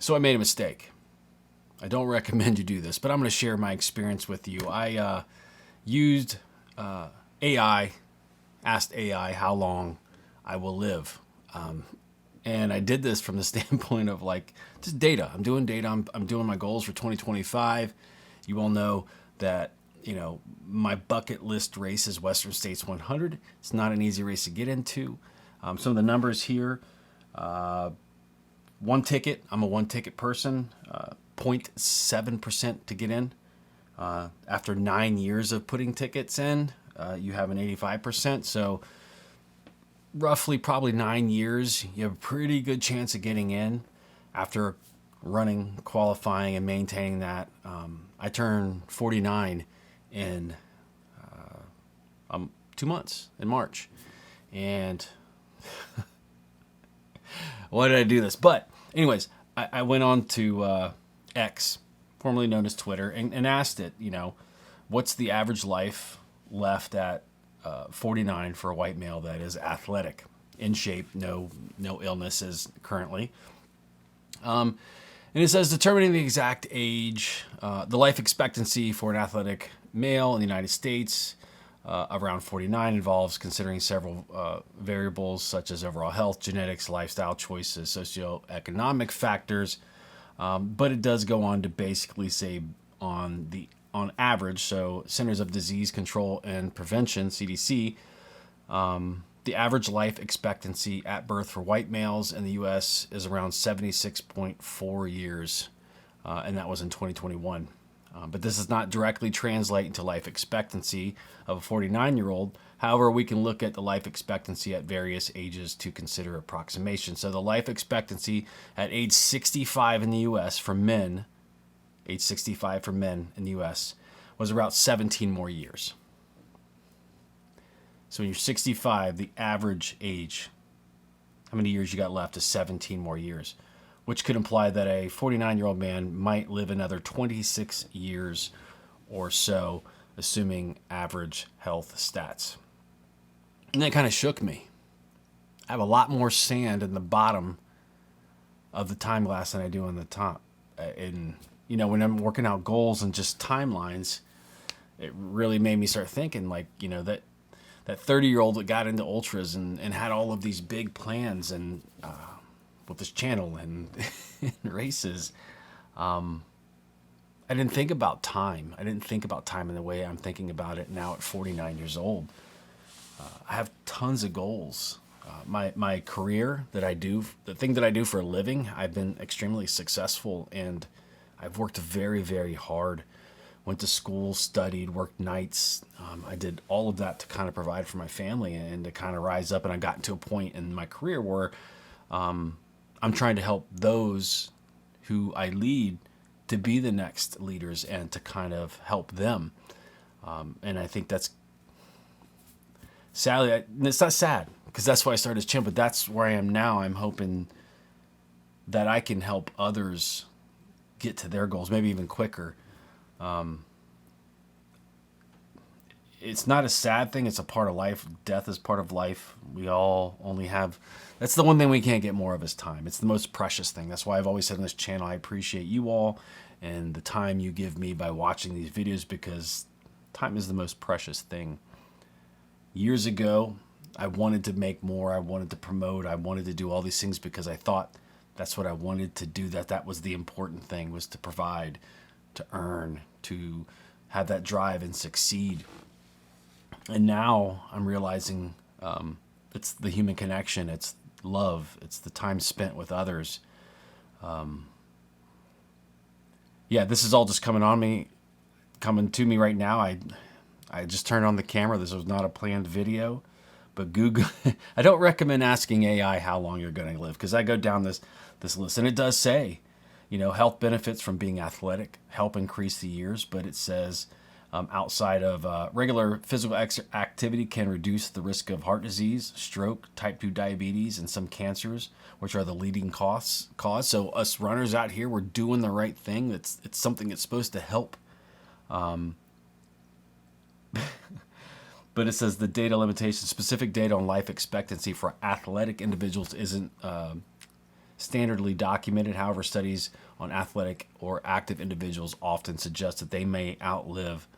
So I made a mistake. I don't recommend you do this, but I'm going to share my experience with you. I used AI, asked AI how long I will live. And I did this from the standpoint of like just data. I'm doing data. I'm doing my goals for 2025. You all know that, my bucket list race is Western States 100. It's not an easy race to get into. Some of the numbers here, one ticket. I'm a one ticket person, 0.7% to get in. After 9 years of putting tickets in, you have an 85%. So roughly probably 9 years, you have a pretty good chance of getting in after running, qualifying, and maintaining that. I turned 49 in 2 months in March. And why did I do this? But anyways, I went on to X, formerly known as Twitter, and asked it, what's the average life left at 49 for a white male that is athletic, in shape, no illnesses currently. And it says determining the exact age, the life expectancy for an athletic male in the United States around 49 involves considering several variables such as overall health, genetics, lifestyle choices, socioeconomic factors. But it does go on to basically say on average, so Centers of Disease Control and Prevention, CDC, the average life expectancy at birth for white males in the U.S. is around 76.4 years, and that was in 2021. But this does not directly translate into life expectancy of a 49-year-old. However, we can look at the life expectancy at various ages to consider approximation. So the life expectancy at age 65 in the U.S. for men, age 65 for men in the U.S., was about 17 more years. So when you're 65, the average age, how many years you got left, is 17 more years, which could imply that a 49-year-old man might live another 26 years or so, assuming average health stats. And that kind of shook me. I have a lot more sand in the bottom of the time glass than I do on the top. And, when I'm working out goals and just timelines, it really made me start thinking, like, that 30-year-old that got into ultras and had all of these big plans and with this channel and races, I didn't think about time. I didn't think about time in the way I'm thinking about it now at 49 years old. I have tons of goals. My career that I do, the thing that I do for a living, I've been extremely successful, and I've worked very, very hard. Went to school, studied, worked nights. I did all of that to kind of provide for my family and to kind of rise up. And I got to a point in my career where I'm trying to help those who I lead to be the next leaders and to kind of help them. And I think that's, sadly, it's not sad because that's why I started as champ, but that's where I am now. I'm hoping that I can help others get to their goals, maybe even quicker. It's not a sad thing. It's a part of life. Death is part of life. We all only have, that's the one thing we can't get more of is time. It's the most precious thing. That's why I've always said on this channel, I appreciate you all and the time you give me by watching these videos, because time is the most precious thing. Years ago, I wanted to make more. I wanted to promote. I wanted to do all these things because I thought that's what I wanted to do. That was the important thing, was to provide, to earn, to have that drive and succeed. And now I'm realizing it's the human connection, it's love, it's the time spent with others. This is all just coming to me right now. I just turned on the camera. This was not a planned video, but Google. I don't recommend asking AI how long you're going to live, because I go down this list, and it does say, health benefits from being athletic help increase the years, but it says outside of regular physical activity can reduce the risk of heart disease, stroke, type 2 diabetes, and some cancers, which are the leading cause. So us runners out here, we're doing the right thing. It's something that's supposed to help. But it says the specific data on life expectancy for athletic individuals isn't standardly documented. However, studies on athletic or active individuals often suggest that they may outlive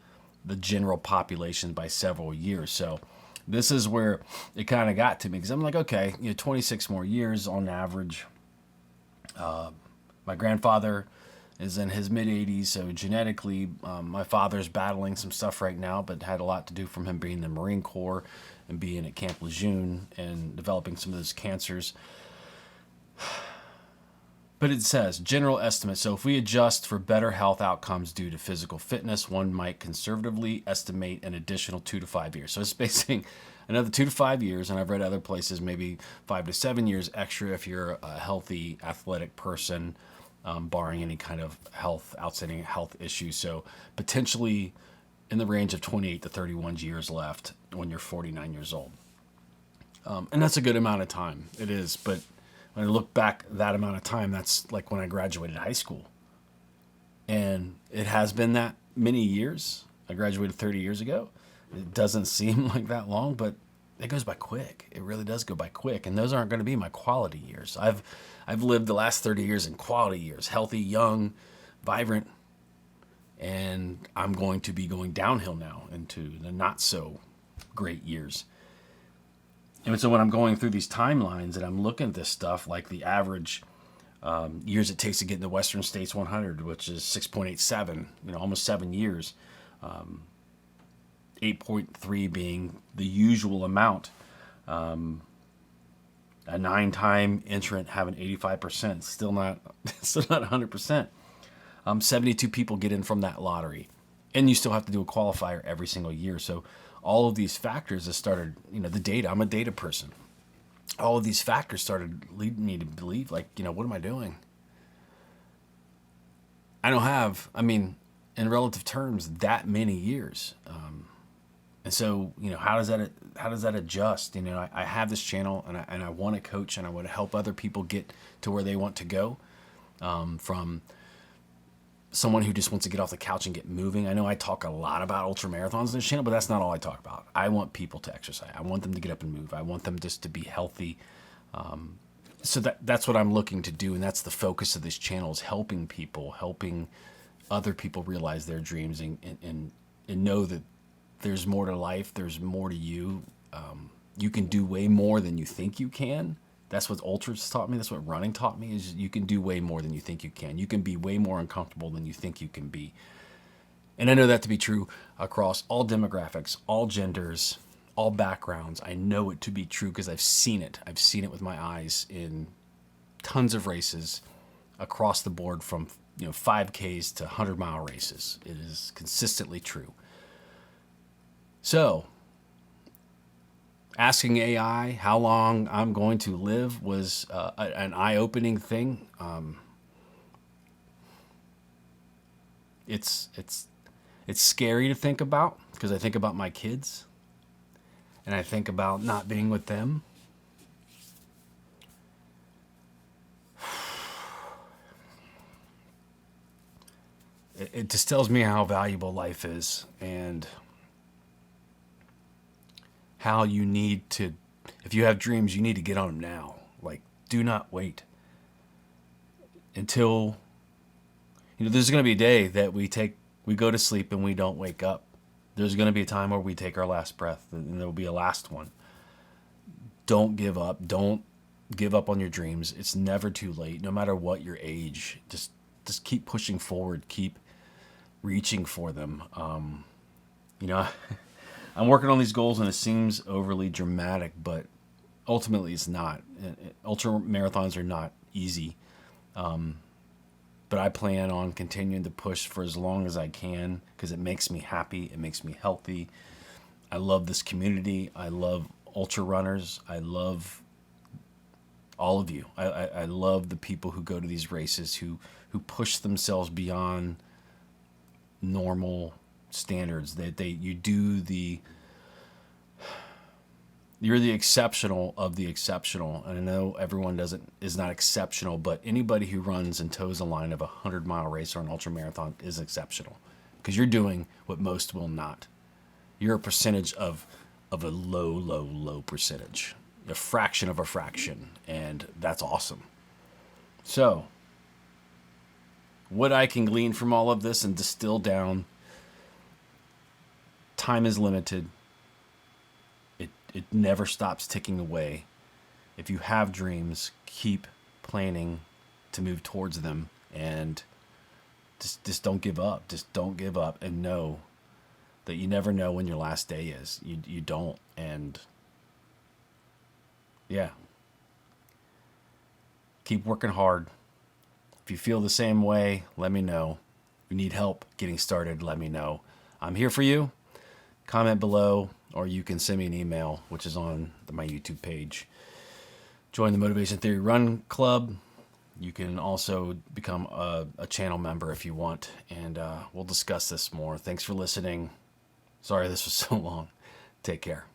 the general population by several years. So this is where it kind of got to me, because I'm like, okay, 26 more years on average. My grandfather is in his mid 80s, so genetically, my father's battling some stuff right now, but had a lot to do from him being in the Marine Corps and being at Camp Lejeune and developing some of those cancers. But it says general estimate. So if we adjust for better health outcomes due to physical fitness, one might conservatively estimate an additional 2 to 5 years. So it's basically another 2 to 5 years, and I've read other places maybe 5 to 7 years extra if you're a healthy, athletic person, barring any kind of outstanding health issues. So potentially in the range of 28 to 31 years left when you're 49 years old. And that's a good amount of time. It is, but when I look back that amount of time, that's like when I graduated high school. And it has been that many years. I graduated 30 years ago. It doesn't seem like that long, but it goes by quick. It really does go by quick. And those aren't going to be my quality years. I've lived the last 30 years in quality years, healthy, young, vibrant, and I'm going to be going downhill now into the not so great years. And so when I'm going through these timelines and I'm looking at this stuff, like the average years it takes to get in the Western States 100, which is 6.87, almost 7 years, 8.3 being the usual amount. A 9-time entrant having 85%, still not 100%. 72 people get in from that lottery, and you still have to do a qualifier every single year. So all of these factors have started, the data. I'm a data person. All of these factors started leading me to believe, what am I doing? I don't have, in relative terms, that many years. And so, how does that adjust? I have this channel, and I want to coach, and I want to help other people get to where they want to go, from someone who just wants to get off the couch and get moving. I know I talk a lot about ultramarathons on this channel, but that's not all I talk about. I want people to exercise. I want them to get up and move. I want them just to be healthy. So that's what I'm looking to do, and that's the focus of this channel, is helping people, helping other people realize their dreams and know that there's more to life. There's more to you. You can do way more than you think you can. That's what ultras taught me. That's what running taught me, is you can do way more than you think you can. You can be way more uncomfortable than you think you can be. And I know that to be true across all demographics, all genders, all backgrounds. I know it to be true because I've seen it. I've seen it with my eyes in tons of races across the board, from 5Ks to 100-mile races. It is consistently true. So, asking AI how long I'm going to live was an eye-opening thing. It's scary to think about, because I think about my kids, and I think about not being with them. It just tells me how valuable life is, and how you need to, if you have dreams, you need to get on them now. Do not wait until, there's going to be a day that we go to sleep and we don't wake up. There's going to be a time where we take our last breath, and there will be a last one. Don't give up. Don't give up on your dreams. It's never too late, no matter what your age. Just keep pushing forward. Keep reaching for them. I'm working on these goals, and it seems overly dramatic, but ultimately it's not. Ultra marathons are not easy, but I plan on continuing to push for as long as I can, because it makes me happy. It makes me healthy. I love this community. I love ultra runners. I love all of you. I love the people who go to these races, who push themselves beyond normal standards. You're the exceptional of the exceptional. And I know everyone is not exceptional, but anybody who runs and toes a line of a 100-mile race or an ultramarathon is exceptional, because you're doing what most will not. You're a percentage of a low percentage, a fraction of a fraction, and that's awesome. So, what I can glean from all of this and distill down, time is limited. It never stops ticking away. If you have dreams, keep planning to move towards them, and just don't give up. Just don't give up, and know that you never know when your last day is. You don't. And yeah, keep working hard. If you feel the same way, let me know. If you need help getting started, let me know. I'm here for you. Comment below, or you can send me an email, which is on my YouTube page. Join the Motivation Theory Run Club. You can also become a channel member if you want, and we'll discuss this more. Thanks for listening. Sorry this was so long. Take care.